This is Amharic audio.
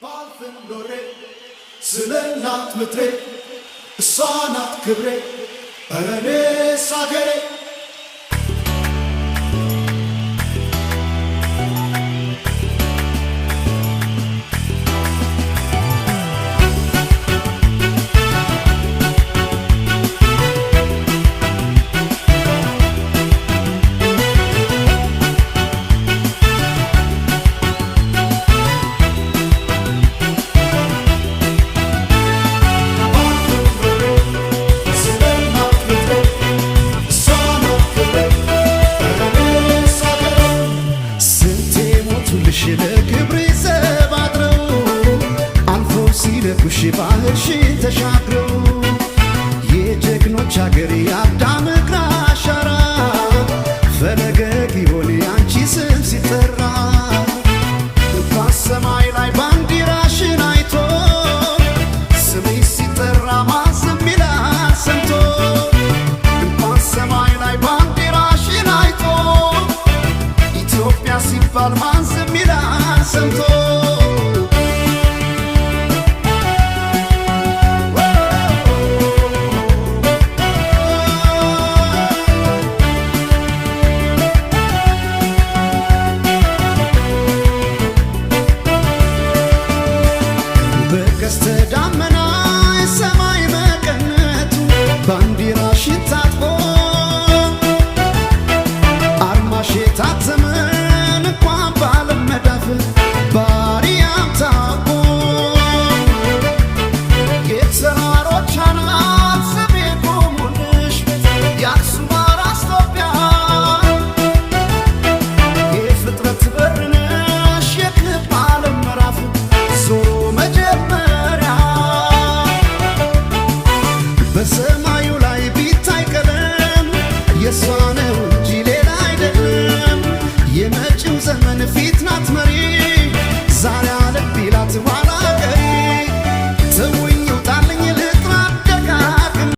ባልፍም ኖሬ ስለ እናት ምድሬ እሷ ናት ክብሬ ኧረ እኔስ አገሬ ኩሽ ባህርሽን ተሻግረው የጀግኖች አገር የአዳም እግር አሻራ ፈለገ ጊዮን ያንቺ ስም ሲጠራ እንኳን ሰማይ ላይ ባንዲራሽን አይቶ ስምሽ ሲጠራ ማን ዝም ይላል ሰምቶ እንኳን ሰማይ ላይ ባንዲራሽን አይቶ ኢትዮጵያ ሲባል ማን ዝም ይላል ሰምቶ ባንዲራሽን ታጥቆ አርማሽ የታተመን እንኳን ባለም መዳፍ ባሪያም ታውቆ የተራሮች አናት ስሜ ቆሙልሽ የአክሱም አራስ ኢትዮጵያ የፍጥረት በር ነሽ የክብ ዓለም ምዕራፍ ዞሮ መጀመሪያ በሰማዩ ላይ ቢታይ ቀለም የሷ